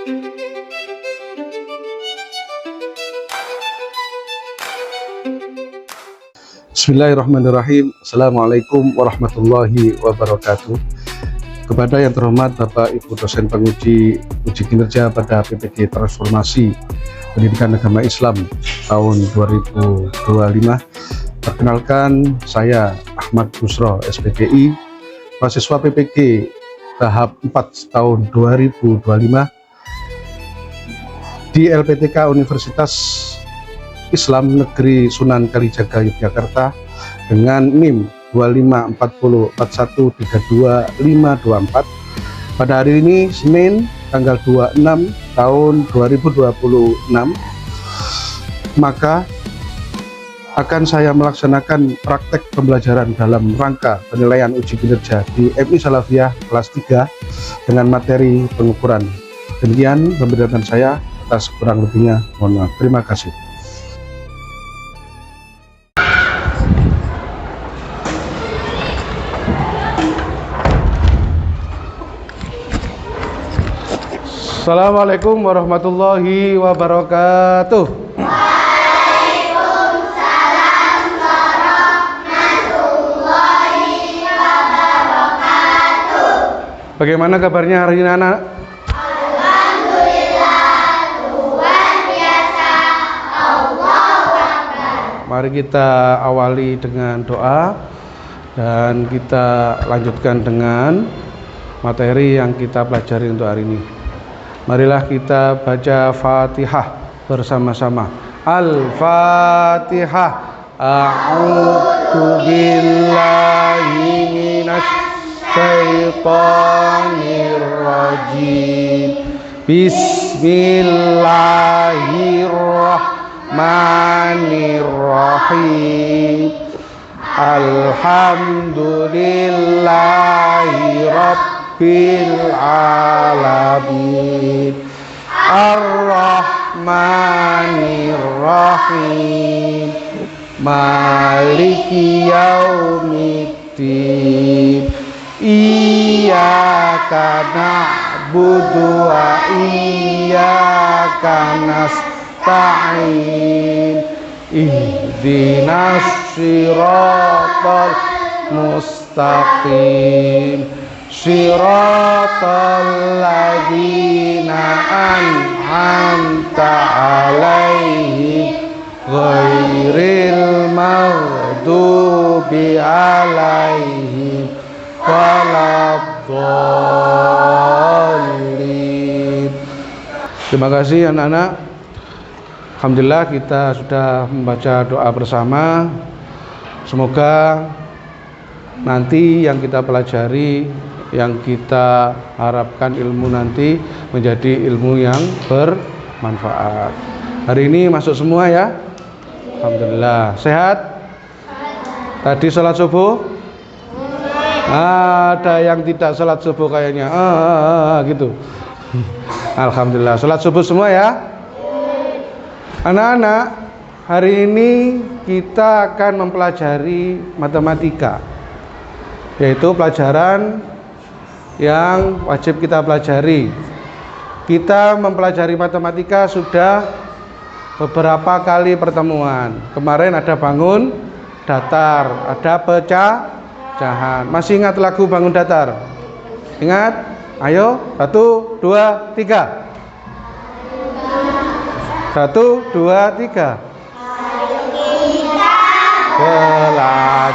Bismillahirrahmanirrahim. Assalamualaikum warahmatullahi wabarakatuh. Kepada yang terhormat Bapak Ibu dosen penguji uji kinerja pada PPG Transformasi Pendidikan Agama Islam tahun 2025. Perkenalkan, saya Ahmad Busro, SPDI, mahasiswa PPG tahap 4 tahun 2025 di LPTK Universitas Islam Negeri Sunan Kalijaga Yogyakarta dengan NIM 254041322524. Pada hari ini Senin tanggal 26 tahun 2026, maka akan saya melaksanakan praktek pembelajaran dalam rangka penilaian uji kinerja di MI Salafiyah kelas 3 dengan materi pengukuran. Demikian pemberitahuan saya, atas kurang lebihnya mohon maaf. Terima kasih. Assalamualaikum warahmatullahi wabarakatuh. Waalaikumsalam warahmatullahi wabarakatuh. Bagaimana kabarnya hari ini anak? Alhamdulillah, luar biasa. Allahu Akbar. Mari kita awali dengan doa dan kita lanjutkan dengan materi yang kita pelajari untuk hari ini. Marilah kita baca Fatihah bersama-sama. Al-Fatihah. A'udzu billahi minasy syaithanir rajim. Bismillahirrahmanirrahim. Alhamdulillahi rabbil alamin. Ar-Rahmanir Rahim. Maliki yaumiddin. Iyyaka na'budu wa iyyaka nasta'in. Ihdinas siratal mustaqim. Shiratal ladzina an'amta 'alaihim ghairil maghdubi 'alaihim waladdallin. Terima kasih anak-anak. Alhamdulillah kita sudah membaca doa bersama. Semoga nanti yang kita pelajari, yang kita harapkan ilmu nanti menjadi ilmu yang bermanfaat. Hari ini masuk semua ya? Alhamdulillah. Sehat? Tadi sholat subuh? Ada yang tidak sholat subuh kayaknya. Gitu. Alhamdulillah. Sholat subuh semua ya? Anak-anak, hari ini kita akan mempelajari matematika, yaitu pelajaran yang wajib kita pelajari. Kita mempelajari matematika sudah beberapa kali pertemuan. Kemarin ada bangun datar, ada pecahan. Masih ingat lagu bangun datar? Ingat? Ayo, 1, 2, 3. 1, 2, 3.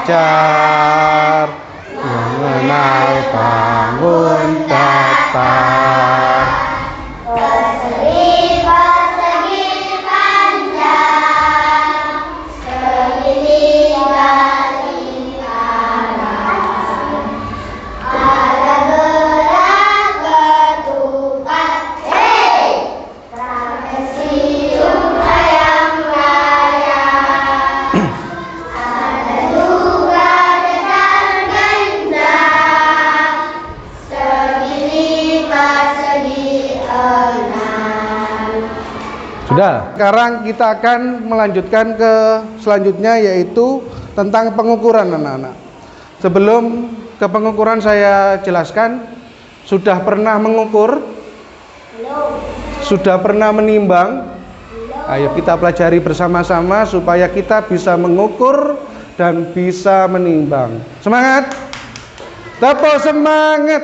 Belajar mengenal bangun datar. Persegi panjang, segitiga lingkaran. Ada berat ketupat, trapesium layang-layang. Ada juga datar ganda, segitiga segi enam. Sudah. Sekarang kita akan melanjutkan ke selanjutnya, yaitu tentang pengukuran anak-anak. Sebelum ke pengukuran saya jelaskan, sudah pernah mengukur Belum. Sudah pernah menimbang? Ayo kita pelajari bersama-sama supaya kita bisa mengukur dan bisa menimbang. Semangat! Tepuk semangat!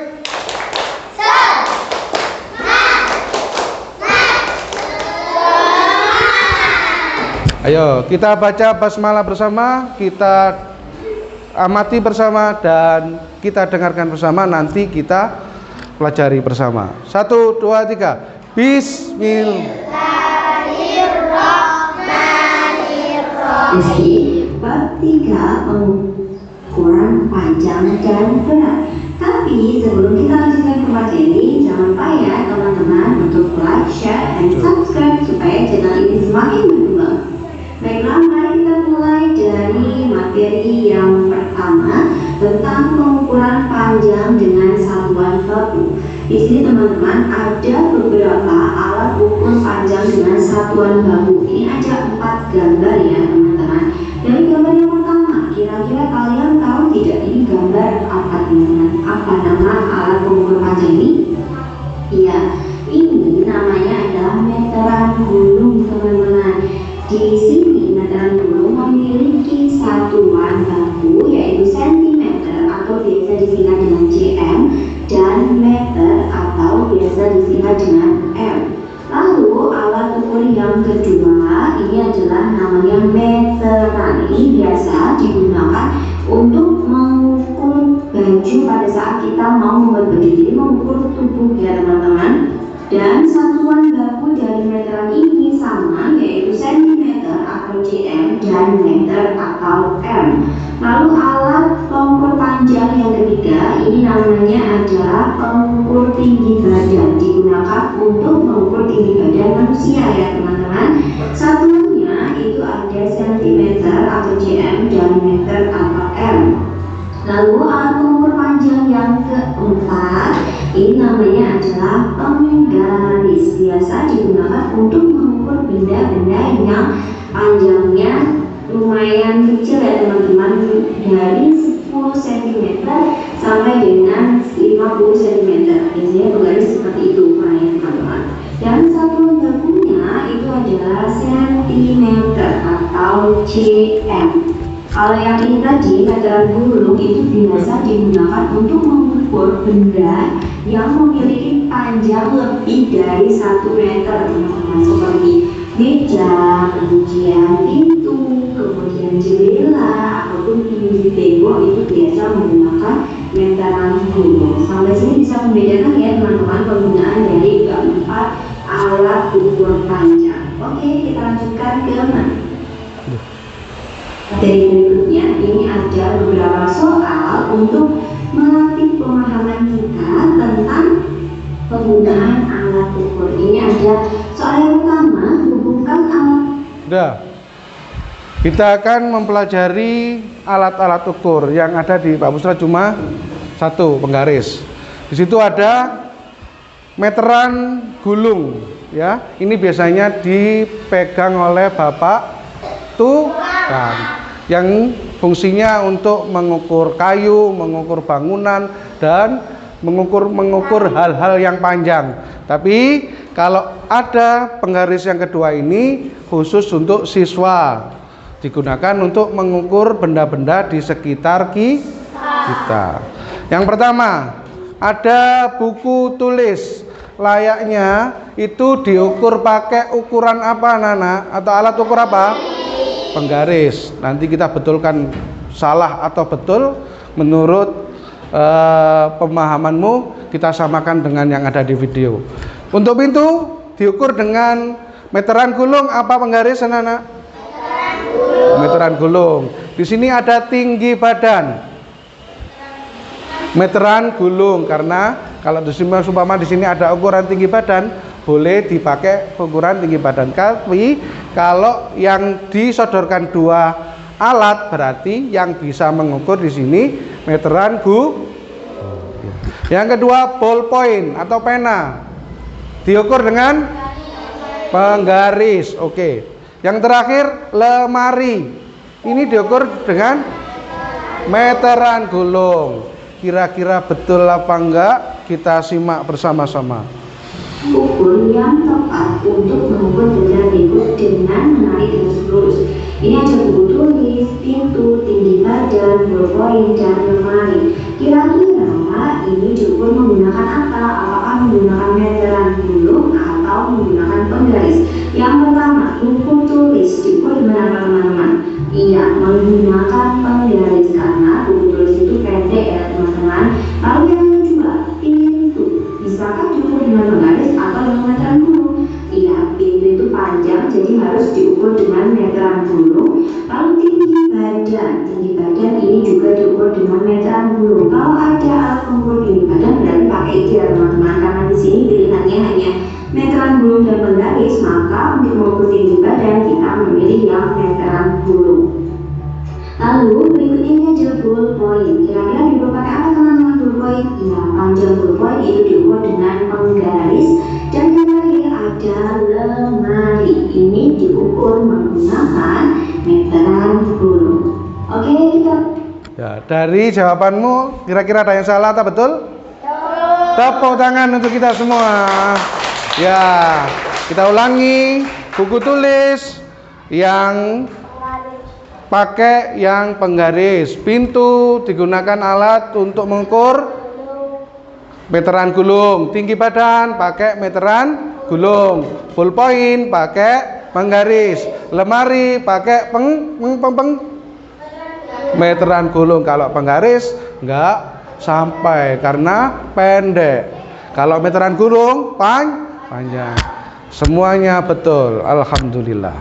Ayo kita baca basmalah bersama, kita amati bersama dan kita dengarkan bersama, nanti kita pelajari bersama. 1, 2, 3. Bismillah. Meski bab 3 pengukuran panjang dan berat. Tapi sebelum kita lanjutkan ke materi, jangan lupa ya teman-teman untuk like, share, dan subscribe supaya channel ini semakin berkembang. Baiklah, mari kita mulai dari materi yang pertama tentang pengukuran panjang dengan satuan baku. Di sini teman-teman ada beberapa alat ukur panjang dengan satuan baku. Ini ada 4 gambar ya teman-teman. Dari gambar yang pertama, kira-kira kalian tahu tidak ini gambar apa teman-teman? Apa nama alat pengukur panjang ini? Iya, ini namanya adalah meteran gulung teman-teman. Di sini meteran gulung memiliki satuan baku yaitu sentimeter atau biasa disingkat dengan cm dan meter atau biasa disingkat dengan m. Lalu alat ukur yang kedua ini adalah namanya meteran. Ini biasa digunakan untuk mengukur baju pada saat kita mau membuat baju. Jadi mengukur tubuh ya teman-teman. Dan satuan baku dari meteran ini sama yaitu sentimeter atau cm dan meter atau m. Lalu alat pengukur panjang yang ketiga ini namanya adalah pengukur tinggi badan, digunakan untuk mengukur tinggi badan manusia ya teman-teman. Satuannya itu ada sentimeter atau cm dan meter atau m. Lalu alat pengukur panjang yang keempat ini namanya adalah penggaris, biasa digunakan untuk mengukur benda-benda yang panjangnya lumayan kecil ya teman-teman, dari 10 cm sampai dengan 50 cm. Biasanya penggaris seperti itu ukurannya teman-teman. Dan satuan bakunya itu adalah sentimeter atau cm. Kalau yang ini tadi meteran gulung itu biasa digunakan untuk mengukur benda yang memiliki panjang lebih dari 1 meter teman-teman, seperti meja, kemudian pintu, kemudian jendela ataupun tinggi tembok itu biasa menggunakan meteran gulung. Sampai sini bisa membedakan ya teman-teman penggunaan dari keempat alat ukur panjang. Oke, kita lanjutkan ke materi berikutnya. Ini ada beberapa soal untuk melatih pemahaman kita tentang penggunaan alat ukur. Ini ada soal yang pertama, hubungkan alat. Sudah. Kita akan mempelajari alat-alat ukur yang ada di Pak Pusra cuma 1, penggaris. Di situ ada meteran gulung ya. Ini biasanya dipegang oleh Bapak tukang yang fungsinya untuk mengukur kayu, mengukur bangunan dan mengukur hal-hal yang panjang. Tapi kalau ada penggaris yang kedua ini khusus untuk siswa, digunakan untuk mengukur benda-benda di sekitar kita. Yang pertama, ada buku tulis. Layaknya itu diukur pakai ukuran apa Nana? Atau alat ukur apa? Penggaris. Nanti kita betulkan salah atau betul menurut pemahamanmu, kita samakan dengan yang ada di video. Untuk pintu diukur dengan meteran gulung apa penggaris anak-anak? Meteran gulung. Di sini ada tinggi badan. Meteran gulung, karena kalau di sini ada ukuran tinggi badan, boleh dipakai ukuran tinggi badan. Tapi kalau yang disodorkan 2 alat, berarti yang bisa mengukur di sini meteran gulung. Yang kedua, ballpoint atau pena, diukur dengan penggaris. Oke. Yang terakhir, lemari, ini diukur dengan meteran gulung. Kira-kira betul apa enggak? Kita simak bersama-sama. ukur yang tepat untuk mengukur benda berikut dengan menarik garis lurus. Ini ada buku tulis, pintu, tinggi badan, ballpoint, dan lemari. Kira-kira ini diukur menggunakan apa? Apakah menggunakan meteran gulung atau menggunakan penggaris? Yang pertama, buku tulis diukur dengan apa teman-teman? Iya, menggunakan penggaris karena buku tulis itu pendek ya teman-teman. Lalu yang kedua, pintu. Bisakah diukur dengan penggaris atau dengan meteran gulung? Iya, pintu itu panjang jadi harus diukur dengan meteran gulung. Lalu tinggi badan ini juga diukur dengan meteran gulung. Kalau ada alat pengukur tinggi badan berarti pakai itu ya teman-teman, karena di sini pilihannya hanya meteran gulung dan penggaris, maka untuk mengukur tinggi badan kita memilih yang meteran gulung. Lalu berikutnya ini ada ballpoint. Kira-kira diukur pakai apa teman-teman ballpoint? Ya, panjang ballpoint itu diukur dengan penggaris. Dan yang terakhir ada lemari. Ini diukur menggunakan meteran gulung. Oke, kita. Ya, dari jawabanmu kira-kira ada yang salah atau betul? Tepuk tangan untuk kita semua. Ya, kita ulangi. Buku tulis yang pakai yang penggaris. Pintu digunakan alat untuk mengukur meteran gulung. Tinggi badan pakai meteran gulung. Ballpoint pakai penggaris. Lemari pakai meteran gulung. Kalau penggaris enggak sampai karena pendek. Kalau meteran gulung panjang. Semuanya betul. Alhamdulillah.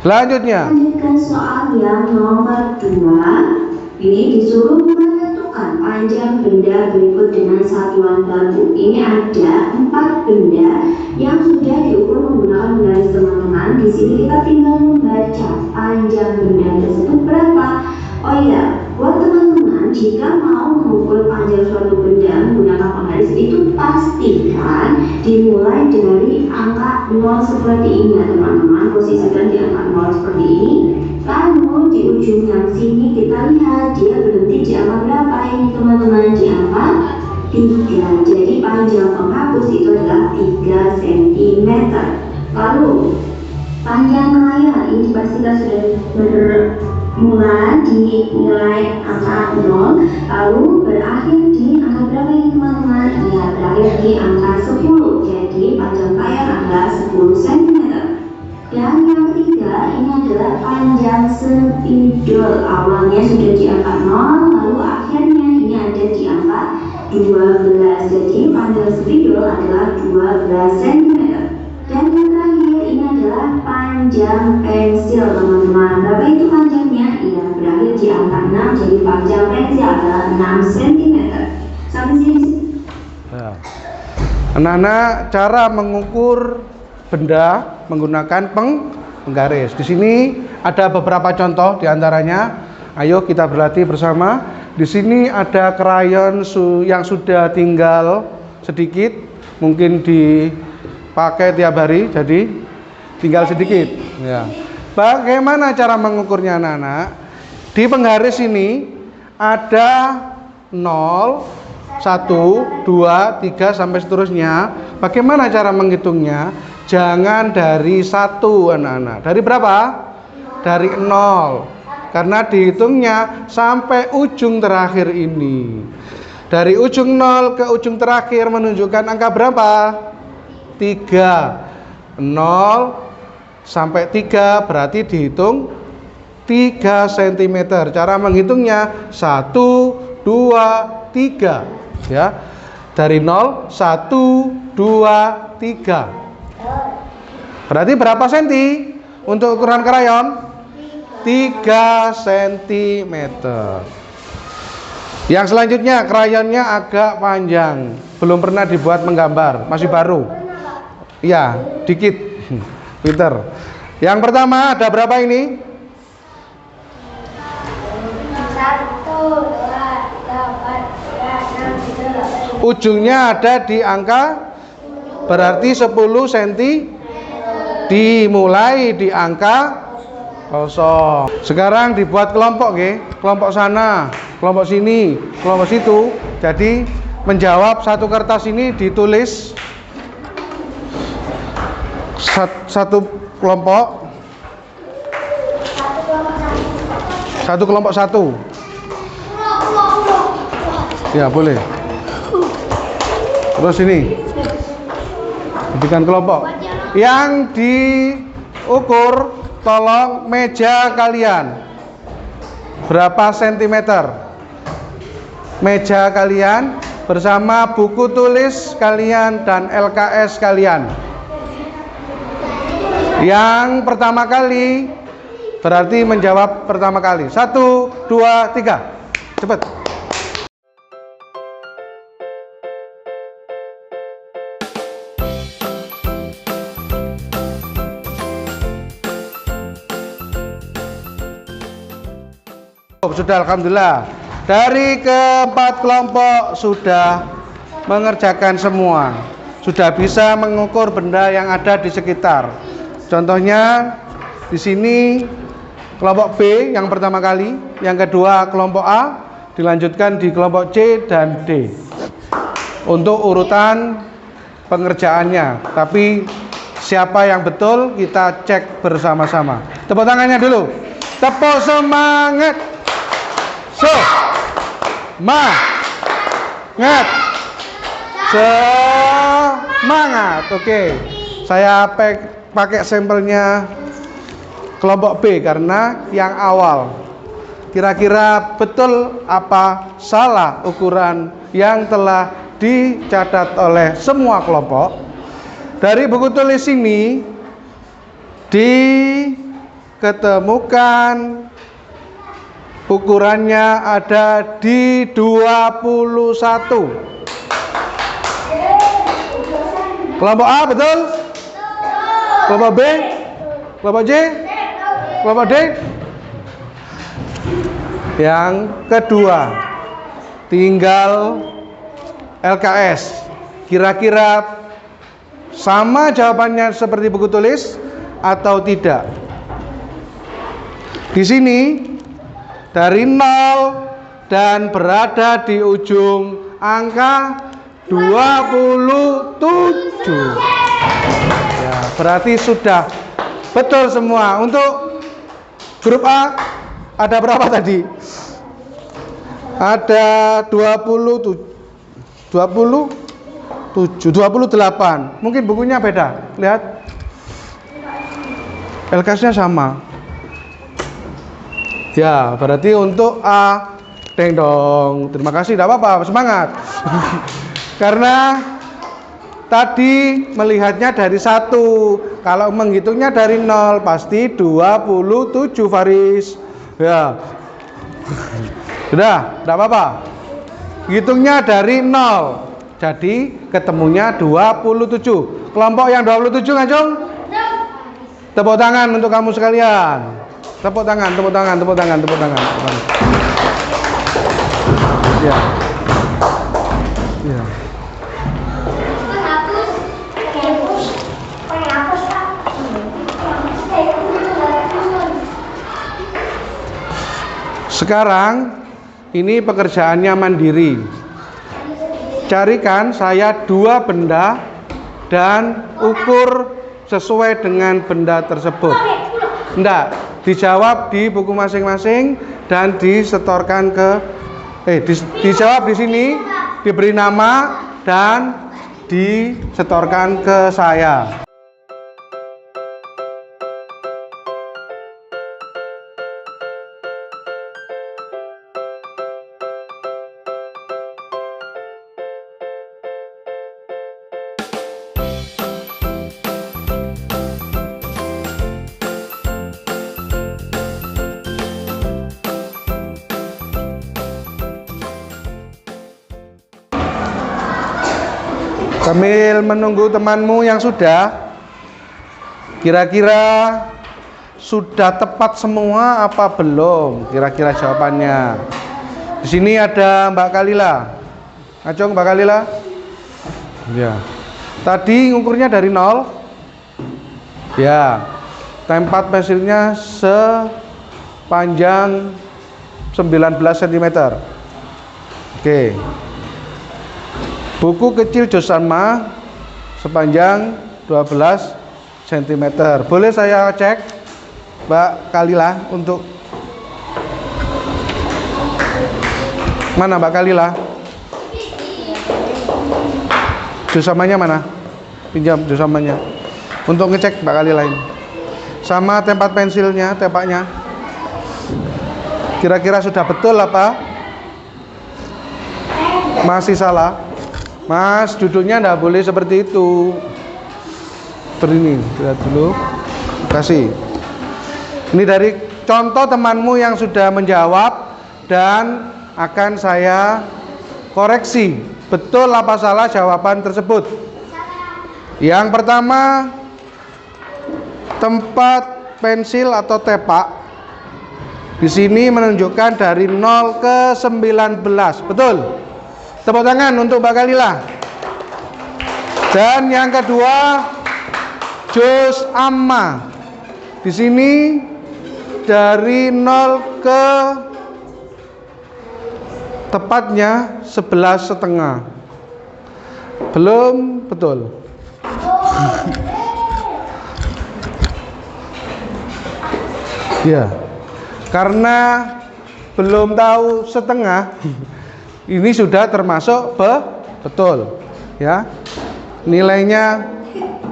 Selanjutnya. Lanjutkan soal yang nomor 2. Ini disuruh menentukan panjang benda berikut dengan satuan baku. Ini ada 4 benda yang sudah diukur menggunakan penggaris teman-teman. Di sini kita tinggal membaca panjang benda tersebut berapa. Oh iya, buat teman-teman, jika mau mengukur panjang suatu benda menggunakan penggaris itu pastikan dimulai dari angka 0 seperti ini ya teman-teman. Posisikan di angka 0 seperti ini. Lalu di ujung yang sini kita lihat dia berhenti di angka berapa ini teman-teman? Di angka 3. Jadi panjang penghapus itu adalah 3 cm. Lalu panjang layar ini pastikan sudah bermula di nilai angka 0, lalu berakhir di angka berapa ini teman-teman? Ya, berakhir di angka 10. Jadi panjang layar adalah 10 cm. Dan yang ketiga ini adalah panjang spidol. Awalnya sudah di angka 0, lalu akhirnya ini ada di angka 12. Jadi panjang spidol adalah 12 cm. Dan yang terakhir ini adalah panjang pensil teman-teman. Berapa itu panjangnya? Iya, berakhir di angka 6. Jadi panjang pensil adalah 6 cm. Sampai sini. Ya. Anak-anak, cara mengukur benda menggunakan penggaris. Di sini ada beberapa contoh diantaranya. Ayo kita berlatih bersama. Di sini ada krayon yang sudah tinggal sedikit, mungkin dipakai tiap hari, jadi tinggal sedikit. Ya. Bagaimana cara mengukurnya anak-anak? Di penggaris ini ada 0, 1, 2, 3 sampai seterusnya. Bagaimana cara menghitungnya? Jangan dari 1 anak-anak. Dari berapa? Dari 0. Karena dihitungnya sampai ujung terakhir ini. Dari ujung 0 ke ujung terakhir menunjukkan angka berapa? 3. 0 sampai 3 berarti dihitung 3 cm. Cara menghitungnya 1, 2, 3. Ya. Dari 0, 1, 2, 3. Berarti berapa senti untuk ukuran krayon? 3 cm. Yang selanjutnya krayonnya agak panjang, belum pernah dibuat menggambar, masih baru. Iya, dikit. Pinter. Yang pertama ada berapa ini? 1, 2, 3, 4, 5, 6, 7, 8. Ujungnya ada di angka berarti 10 cm. Dimulai di angka 0. Sekarang dibuat kelompok, kelompok sana, kelompok sini, kelompok situ. Jadi menjawab satu kertas ini ditulis Satu kelompok. Satu kelompok satu. Ya, boleh. Terus ini. Jadikan kelompok. Yang diukur tolong meja kalian. Berapa sentimeter? Meja kalian bersama buku tulis kalian dan LKS kalian. Yang pertama kali berarti menjawab pertama kali. 1, 2, 3. Cepat. Sudah, alhamdulillah. Dari keempat kelompok sudah mengerjakan semua. Sudah bisa mengukur benda yang ada di sekitar. Contohnya di sini kelompok B yang pertama kali, yang kedua kelompok A, dilanjutkan di kelompok C dan D. Untuk urutan pengerjaannya, tapi siapa yang betul kita cek bersama-sama. Tepuk tangannya dulu. Tepuk semangat. Semangat. Oke. Saya pakai sampelnya kelompok B karena yang awal. Kira-kira betul apa salah ukuran yang telah dicatat oleh semua kelompok? Dari buku tulis ini diketemukan ukurannya ada di 21. Kelompok A betul? Kelompok B? Kelompok C? Kelompok D? Yang kedua, tinggal LKS. Kira-kira sama jawabannya seperti buku tulis atau tidak? Di sini dari 0 dan berada di ujung angka 27. Ya, berarti sudah betul semua. Untuk grup A ada berapa tadi? Ada 28. Mungkin bukunya beda. Lihat. LKS-nya sama. Ya, berarti untuk A, deng dong. Terima kasih, tidak apa-apa, semangat. Karena tadi melihatnya dari 1. Kalau menghitungnya dari 0 pasti 27, Faris. Ya. Sudah, tidak apa-apa. Hitungnya dari 0. Jadi ketemunya 27. Kelompok yang 27 ngacung? Tepuk tangan untuk kamu sekalian. Tepuk tangan. Ya. Ya. Sekarang ini pekerjaannya mandiri. Carikan saya 2 benda dan ukur sesuai dengan benda tersebut. Enggak, dijawab di buku masing-masing dan disetorkan ke dijawab di sini, diberi nama dan disetorkan ke saya. Sambil menunggu temanmu yang sudah, kira-kira sudah tepat semua apa belum? Kira-kira jawabannya. Di sini ada Mbak Kalila. Acung, Mbak Kalila. Ya. Tadi ngukurnya dari 0. Ya. Tempat pensilnya sepanjang 19 cm. Oke. Buku kecil Josanma sepanjang 12 cm. Boleh saya cek Mbak Kalila untuk mana Mbak Kalila? Jusamanya mana? Pinjam jusamanya untuk ngecek Mbak Kalila ini. Sama tempat pensilnya, tepaknya. Kira-kira sudah betul apa? Masih salah? Mas, duduknya enggak boleh seperti itu. Ini, lihat dulu. Kasih. Ini dari contoh temanmu yang sudah menjawab dan akan saya koreksi. Betul apa salah jawaban tersebut? Yang pertama, tempat pensil atau tepak di sini menunjukkan dari 0 ke 19. Betul? Tepuk tangan untuk Mbak Kalila. Dan yang kedua, juz amma. Di sini dari 0 ke tepatnya 11,5. Belum betul. Ya, karena belum tahu setengah, ini sudah termasuk betul. Ya, nilainya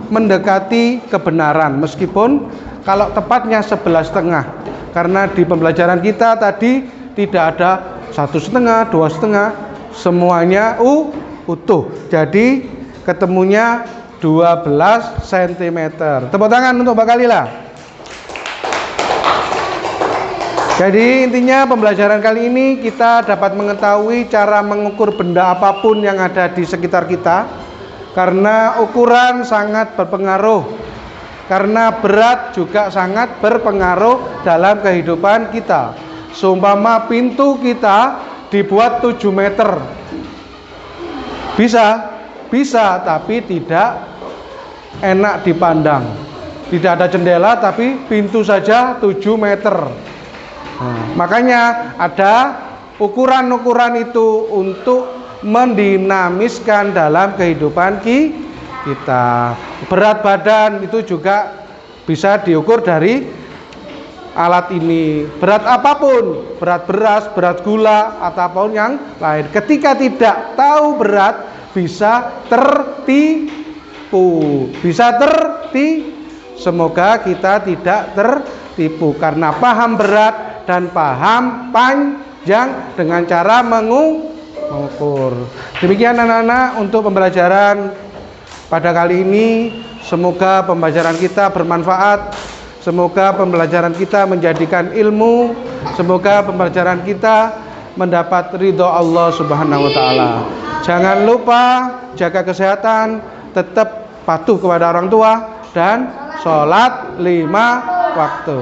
mendekati kebenaran meskipun kalau tepatnya 11,5. Karena di pembelajaran kita tadi tidak ada 1,5, 2,5, semuanya utuh. Jadi ketemunya 12 cm. Tepuk tangan untuk Mbak Kalila. Jadi intinya pembelajaran kali ini kita dapat mengetahui cara mengukur benda apapun yang ada di sekitar kita. Karena ukuran sangat berpengaruh. Karena berat juga sangat berpengaruh dalam kehidupan kita. Seumpama pintu kita dibuat 7 meter. Bisa, tapi tidak enak dipandang. Tidak ada jendela tapi pintu saja 7 meter. Nah, makanya ada ukuran-ukuran itu untuk mendinamiskan dalam kehidupan kita. Berat badan itu juga bisa diukur dari alat ini. Berat apapun, berat beras, berat gula, ataupun yang lain. Ketika tidak tahu berat, bisa tertipu. Semoga kita tidak tertipu karena paham berat dan paham panjang dengan cara mengukur. Demikian anak-anak untuk pembelajaran pada kali ini. Semoga pembelajaran kita bermanfaat. Semoga pembelajaran kita menjadikan ilmu. Semoga pembelajaran kita mendapat ridho Allah Subhanahu wa taala. Jangan lupa jaga kesehatan, tetap patuh kepada orang tua dan sholat 5 waktu.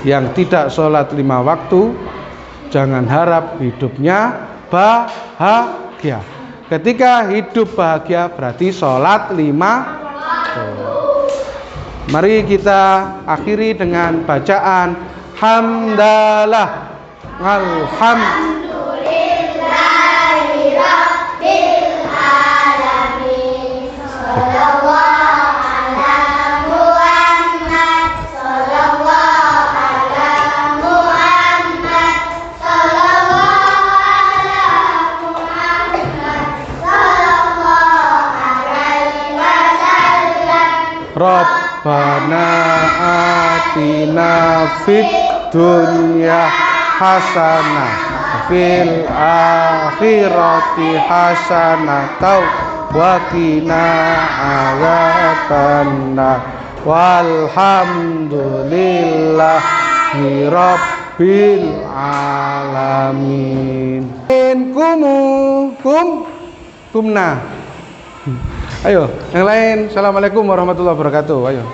Yang tidak sholat 5 waktu, jangan harap hidupnya bahagia. Ketika hidup bahagia berarti sholat 5 waktu. Mari kita akhiri dengan bacaan hamdalah. Rabbana atina fid dunya hasanah fil akhirati hasanah wa qina adzabannar walhamdulillahi rabbil alamin. Kumna. Ayo, yang lain. Assalamualaikum warahmatullahi wabarakatuh. Ayo.